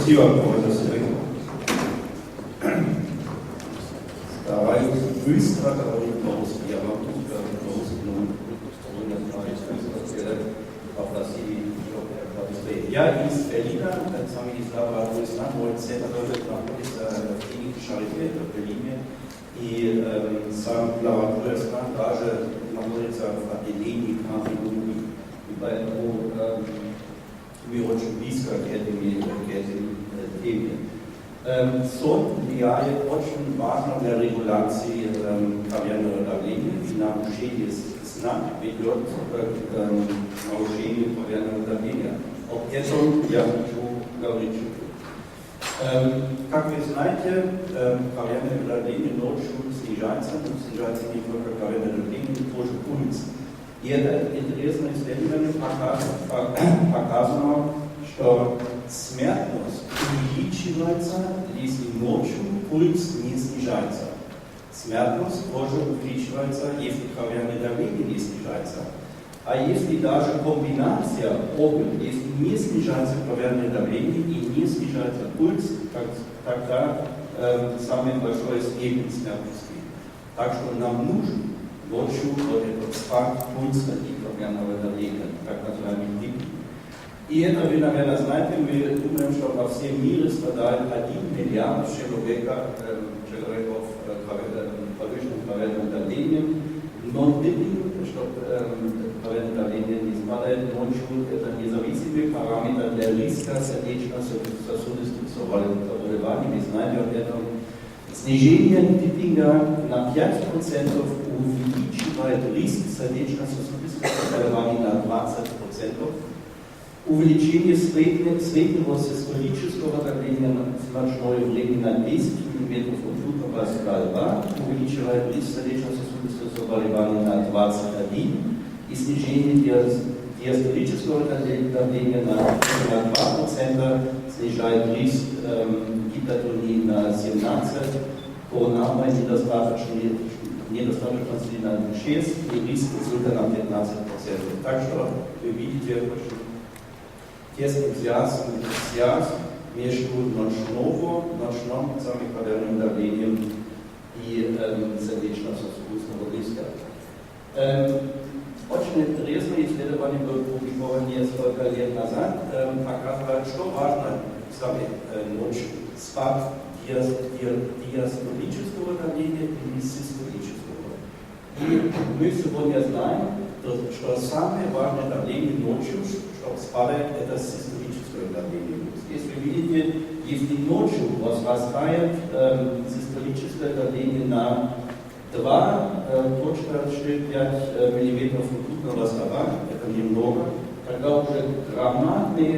Спасибо, профессор. Давай быстро говорить по-русски. Я вам тут говорю по-русски, но я из Berlina, сами из Лаборатории, мой центр находится в клинике Charité в Берлине, и сам лаборатория даже находится в отделении кардиологии, и поэтому мы очень близко к этим теме. Сон влияет очень важно для регуляции кровяного давления, и нарушение сна ведет к нарушению кровяного давления. Об этом я хочу говорить. Как вы знаете, кровяное давление ночью снижается, но снижается не только кровяное давление, но тоже пульс. И это интересное исследование показано, что смертность увеличивается, если ночью пульс не снижается. Смертность тоже увеличивается, если кровяное давление не снижается. А если даже комбинация оба, если не снижается кровяное давление и не снижается пульс, тогда самая большая степень смертности. Так что нам нужен ночью вот этот спад пульса и кровяного давления, так называемый ДИП. И это вы, наверное, знаете, мы думаем, что во всем мире страдает 1 миллиард человеков повышенным кровяным давлением, но видим, что кровяное давление не спадает ночью, это независимый параметр для риска сердечно-сосудистых заболеваний. Мы знаем об этом. Снижение дипинга на 5% увеличивает риск сердечно-сосудистых заболеваний на 20%. Увеличение среднего систолического давления в ночное время на 10 мм ртутного столба увеличивает риск сердечно-сосудистых заболеваний на 21%, и снижение диастолического давления на 2% снижает риск гипертонии на 17%, коронарной недостаточности на 6% и риск инсульта на 15%. Так что вы видите очень тесный связь между ночным кровяным давлением и сердечно-сосудистого риска. Очень интересное исследование было опубликовано несколько лет назад, показывает, что важно ночью спад диастолического давления и систолического. И мы сегодня знаем, что самое важное давление ночью, что спадает, это систолическое давление. Здесь вы видите, если ночью возрастает систолическое давление на 2,45 мм ртутного столба, это немного, тогда уже громадные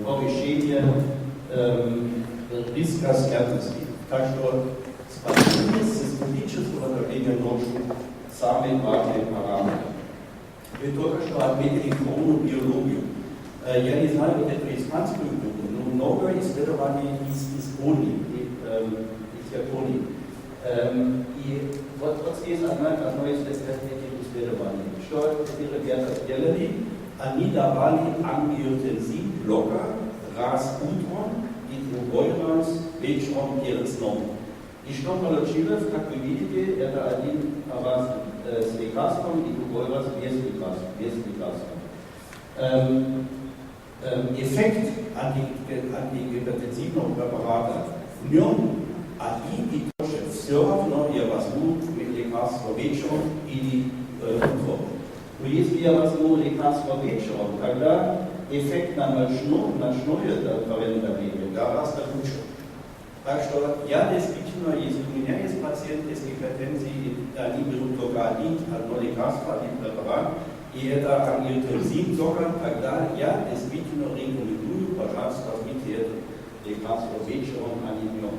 повышение риска смертности. Так что спадение систолического давления ночью самый важный параметр. Вы только что отметили хронобиологию. Я не знаю, вот эту испанскую группу, но много исследований из Японии, из Японии. И вот здесь одно из этих исследований. Что эти ребята сделали? Они давали Angiotensin-Blocker, Ras-Utron и другой раз вечером перед сном. И что получилось, как вы видите, это один раз с лекарством и другой раз без лекарства. Эффект антигипертензивного препарата в нем они тоже все равно я возьму лекарство вечером или утром. Но если я возьму лекарство вечером, тогда эффект на ночное кровяное давление гораздо лучше. Так что я действительно, если у меня есть пациенты с гипертензией, они берут только одно лекарство, один препарат, и это ангиотензин-блокер, тогда я действительно рекомендую, пожалуйста, возьмите это лекарство вечером, а не днем.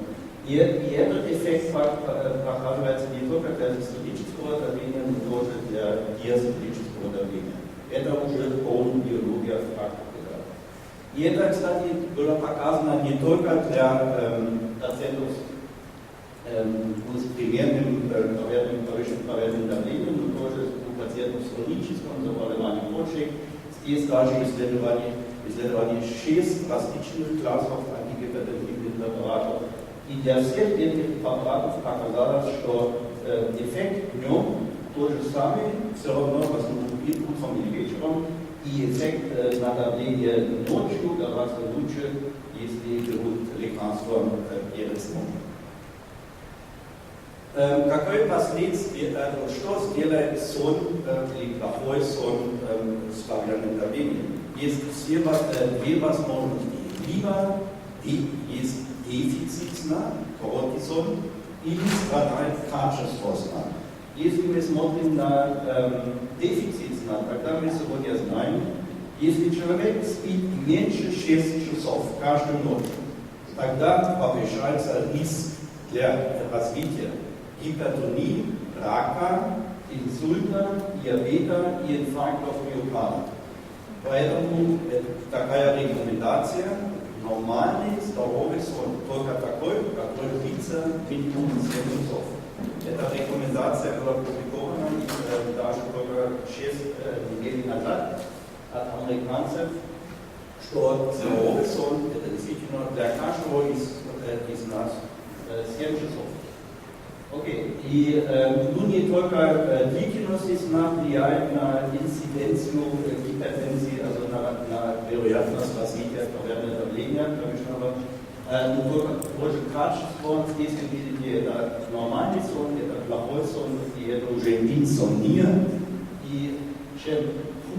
И этот эффект показывается не только для систолического давления, но тоже для диастолического давления. Это уже хронобиология в практике. И это, кстати, было показано не только для пациентов с примерным повышенным кровяным давлением, но тоже у пациентов с хроническим заболеванием почек. Здесь даже исследование изследование 6 различных классов антигипертензивных препаратов. И для всех этих препаратов оказалось, что эффект днем тот же самый, все равно возможно утром или вечером, и эффект на давление ночью гораздо лучше, если берут лекарства перед сном. Какое последствие, что сделает сон или плохой сон с кровяным давлением? Есть две возможности. Либо есть дефицит сна, короткий сон, или страдает качество сна. Если мы смотрим на дефицит сна, тогда мы сегодня знаем, если человек спит меньше 6 часов каждую ночь, тогда повышается риск для развития гипертонии, рака, инсульта, диабета и инфарктов миокарда. Поэтому такая рекомендация, нормальный здоровый сон, только такой, который длится минимум 7 часов. Эта рекомендация была опубликована даже только 6 недель назад от американцев, что здоровый сон это действительно для каждого из нас 7 часов. Окей, и не только длительность сна влияет на инциденцию гипертензии, also на вероятность развития артериального давления, но только тоже качество, если видите, это нормальный сон, это плохой сон, и это уже инсомния, и чем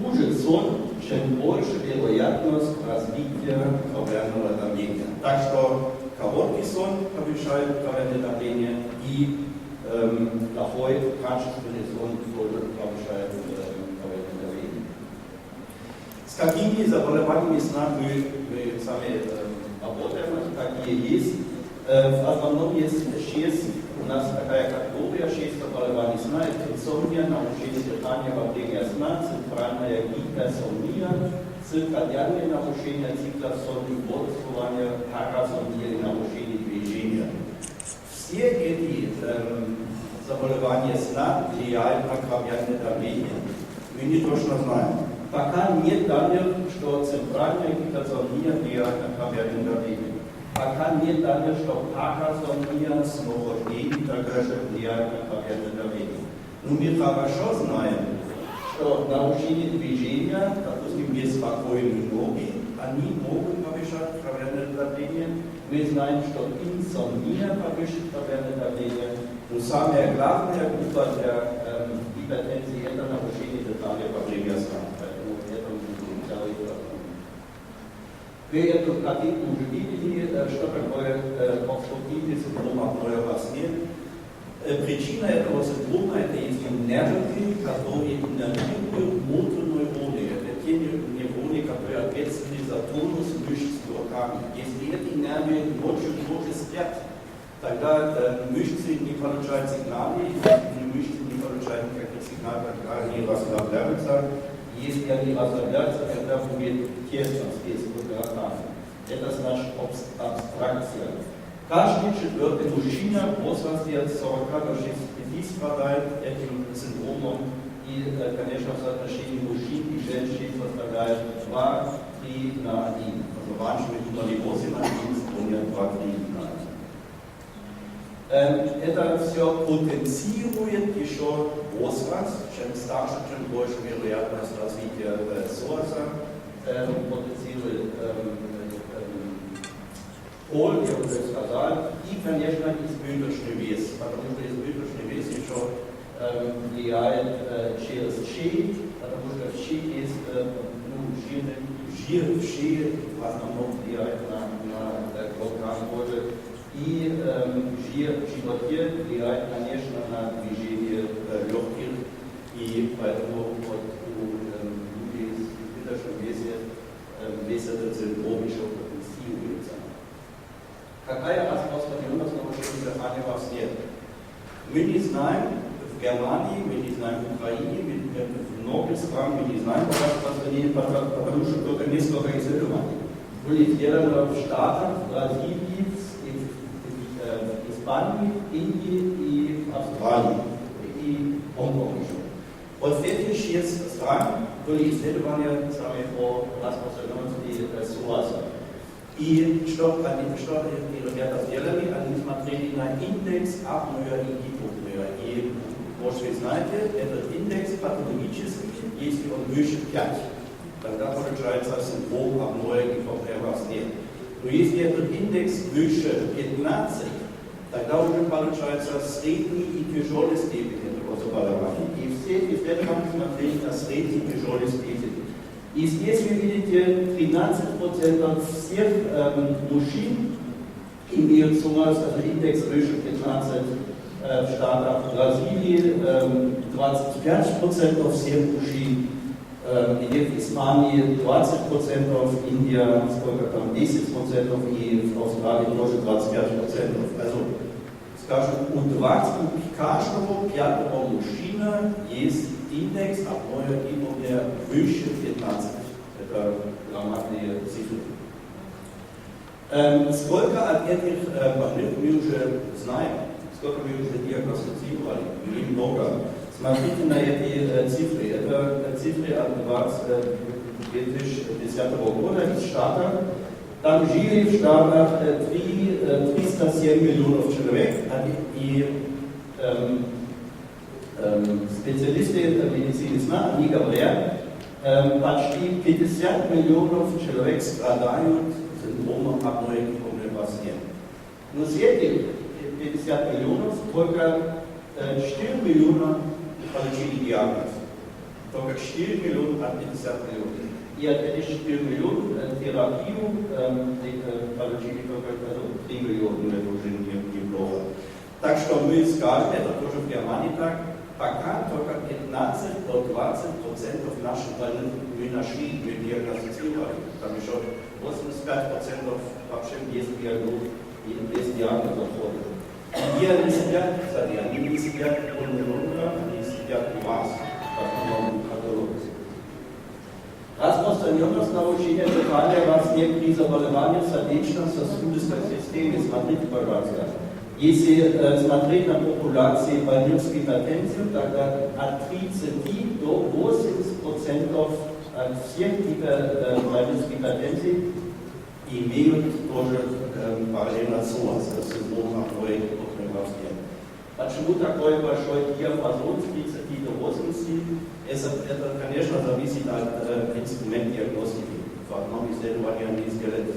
хуже сон, чем больше вероятность развития артериального давления. Так что короткий сон повышает артериальное давление, и плохой, качественный сон тоже повышает артериальное давление. С какими заболеваниями сна мы сами работаем, какие есть? В основном есть 6, у нас такая категория, 6 заболеваний сна, это инсомния, нарушение дыхания во время сна, центральная гиперсомния, циркадиальные нарушения цикла сонных бодрствования, парасомния и нарушение движения. Все эти заболевания сна влияют на артериальное давление. Мы не точно знаем. Пока нет данных, что центральная гиперсомния влияет на артериальное давление. Пока нет данных, что парасомния с новорождением также влияет на артериальное давление. Но мы хорошо знаем, что нарушение движения, допустим, беспокойные ноги, они могут повышать артериальное давление. Мы знаем, что инсомния повышает артериальное давление. Но самая главная группа для гипертензии это нарушение дыхания во время сна. Поэтому это мы говорим. Вы эту картинку уже видели, что такое обструктивный синдром апноэ во сне. Причина этого синдрома это есть нервы, которые иннервируют мотонейроны. Это те нейроны, которые ответственны за тонус мышц в руках. Если эти нервы ночью тоже спят, тогда мышцы не получают сигналы, мышцы не получают никаких сигналов, когда они расслабляются. Если они расслабляются, тогда будет тесно здесь в руках. Это значит абстракция. Каждый четвертый мужчина в возрасте от 40 до 60 страдает этим синдромом. И, конечно, в соотношении мужчин и женщин составляет 2-3 на 1. Also manche mit Überlebose на 1, und 2-3 на 1. Это все потенцирует еще возраст, чем старше, чем больше вероятность развития СОАСа, потенцирует пол, я уже сказал, и, конечно, избыточный вес, потому что избыточный вес еще влияет через шею, потому что в шее есть жир в шее, в основном влияет на килограмм кожи. И жир в животе влияет, конечно, на движение легких, и поэтому вот у людей с избыточным вес этот синдром еще потенцируется. Какая распространенность нарушения дыхания во сне? Мы не знаем в Германии, мы не знаем в Украине, в многих странах мы не знаем, потому что только несколько исследований были сделаны в Штатах, в Бразилии, в Испании, в Индии и в Австралии, и в Гонконге. От следующий стран были исследования сами по распространенности СОАСа. И что эти ребята сделали? Они смотрели на индекс апноэ и гипопноэ. И, может, вы знаете, этот индекс патологический, если он выше 5. Тогда получается синдром апноэ и гипопноэ вас нет. Но если этот индекс выше 15, тогда уже получается средний и тяжелый степень этого заболевания. И все исследования смотрели на средний и тяжелый степень. И здесь вы видите, 13% всех мужчин имеют СОАС, also индекс выше 15 в Штатах. В Бразилии 25% всех мужчин, в Испании 20%, Индия сколько там, 10% и в Австралии тоже 25%. Also, скажем, у каждого пятого мужчины есть индекс апноэ и гипопноэ выше 15. Это громадные цифры. Сколько от этих больных мы уже знаем, сколько мы уже диагностицировали? Немного. Смотрите на эти цифры. Это цифры от 2010 года из Штатов. Там жили в Штатах 307 миллионов человек, и специалисты медицины сна, они говорят, почти 50 миллионов человек страдают синдромом апноэ и гипопноэ вас нет. Но с этих 50 миллионов только 4 миллиона получили диагноз. Только 4 миллиона от 50 миллионов. И от этих 4 миллионов терапию получили только 3 миллиона, это уже неплохо. Так что мы скажем, это тоже в Германии так, пока только 15 до 20% наших больных мы нашли, мы диагностицировали. Там еще 85% вообще без диагноза ходят. И они сидят, кстати, они не сидят у невролога, они сидят у вас, в основном патологии. Распространенность нарушения дыхания вас нет при заболевании сердечно-сосудистой системы. Смотрите, пожалуйста. Если смотреть на популяции больных с гипертензией, тогда от 30 до 80% от всех больных с гипертензией имеют тоже параллельно СОАС, синдром апноэ и гипопноэ. Почему такой большой диапазон с 30 до 80? Это, конечно, зависит от инструмента диагностики. В одном исследовании они сделали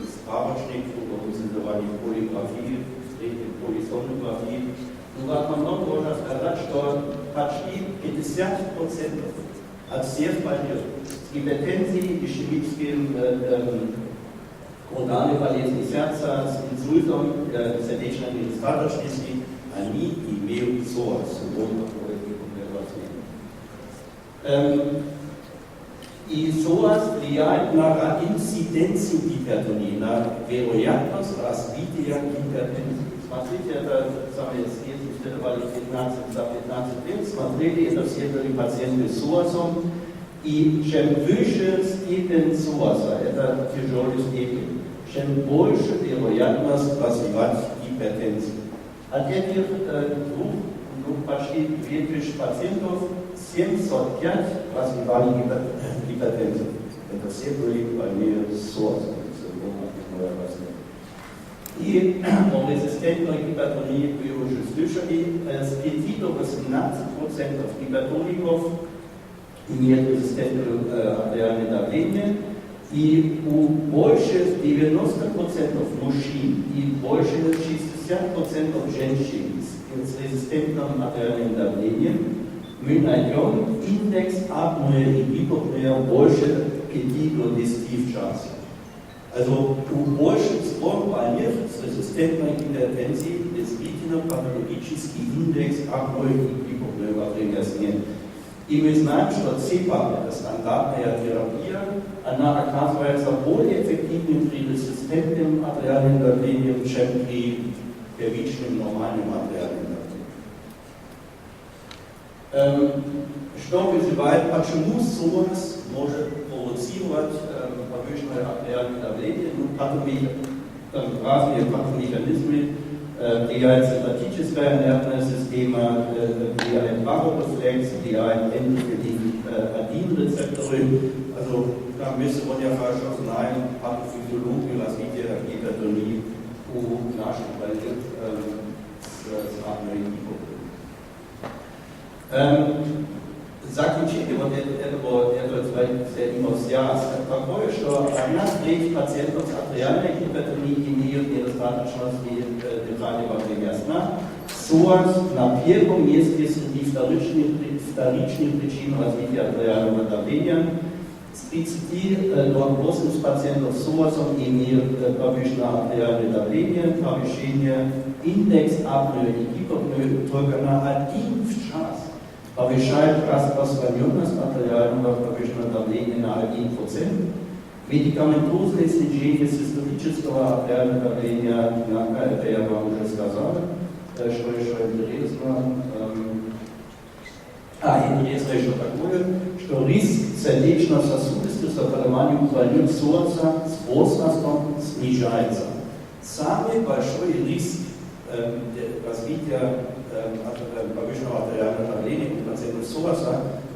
справочник, в другом исследовании полиграфии, в третьем полисомнографии. Но в основном можно сказать, что почти 50% от всех больных с гипертензией, ишемическим коронарной болезнью сердца, с инсультом, сердечной недостаточности, они имеют СОАС, синдром апноэ и гипопноэ. И СОАС влияет на инциденцию гипертонии, на вероятность развития гипертензии. Смотрите, это самое исследовали 15 за 15 лет, смотрели, это все были пациенты с СОАСом, и чем выше степень СОАСа, это тяжелый степень, чем больше вероятность развивать гипертензию. От этих почти 2000 пациентов 705 развивали гипертензию. Это все были больные с СОАСом. И о резистентной гипертонии вы уже слышали, с 5 до 18% гипертоников имеют резистентное артериальное давление, и у больше 90% мужчин и больше 60% женщин с резистентным артериальным давлением мы найдем индекс апноэ и гипопноэ больше 5 до 10 в час. Also у большинства больных с резистентной гипертензией действительно патологический индекс апноэ и гипопноэ во время сна. И мы знаем, что ЦПАП, это стандартная терапия, она оказывается более эффективной при резистентном артериальном давлении, чем при первичном нормальном артериальном давлении. Что вызывает, почему СОАС может провоцировать повышенное артериальное давление? Ну, разные патомеханизмы. тия симпатическая нервная система, тия Baroreflex, тия Endothelin-Adin-Rezeptoren. Also da müsste man ja fast aus einem Pathophysiologen развития гипертонии у наших больных с атомной гипотонии. Заключение вот этой демонстрации такое, что одна треть пациентов с артериальной гипертонией имеют недостаточность дыхания во время сна. СОАС на первом месте среди вторичных причин развития артериального давления. С 30 до 80 пациентов с СОАСом имеют повышенное артериальное давление, повышение индекс апноэ и гипопноэ только на 1 в час. Повышает распространенность артериального повышенного давления на 1%. Медикаментозное снижение систолического артериального давления, это я вам уже сказал, что еще интересно. Интересно еще такое, что риск сердечно-сосудистых заболеваний у больных СОАСа с возрастом снижается. Самый большой риск развития повышенного артериального давления у пациентов СОАСа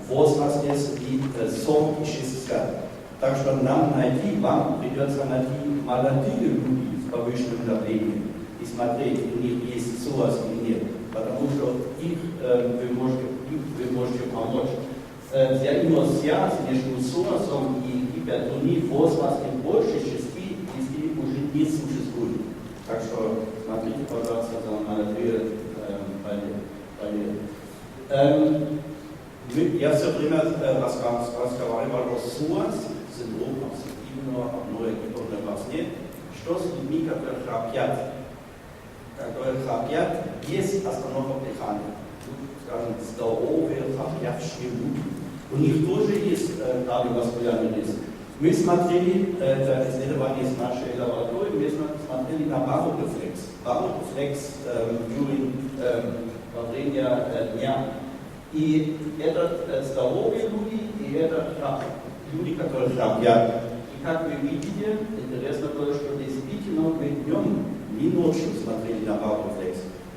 возраст есть и 46 лет. Так что вам придется найти молодые люди с повышенным давлением и смотреть, у них есть СОАС или нет, потому что вы можете помочь. Взаимосвязь между СОАСом и гипертонией в возрасте больше 6 уже не существует. Так что смотрите, пожалуйста, за молодые больные. Я все время разговаривал о СОАС, синдром обструктивного апноэ гипопноэ во сне. Что с людьми, которые храпят? Есть остановка дыхания. Скажем, здоровые храпящие люди. У них тоже есть кардиоваскулярный риск. Мы смотрели, это исследование из нашей лаборатории, мы смотрели на Baroreflex. Baroreflex во время дня. И это здоровые люди, и это люди, которые храпят. И как вы видите, интересно то, что действительно мы днем, не ночью смотрели на Baroreflex.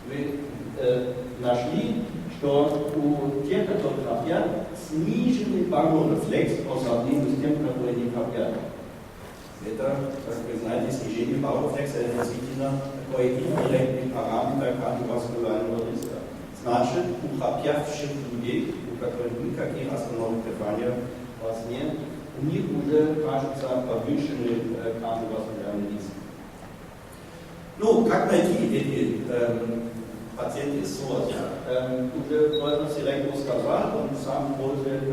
Мы нашли, что у тех, которые храпят, сниженный Baroreflex по сравнению с тем, которые не храпят. Это, как вы знаете, снижение Baroreflex это действительно такой индиректный параметр кардиоваскулярного риска. Значит, у храпящих людей, у которых никаких остановок дыхания во сне, у них уже, кажется, повышенный кардиоваскулярный риск. Ну, как найти эти пациенты с СОАС? Уже Wolfgang Sirek сказал, он сам пользуется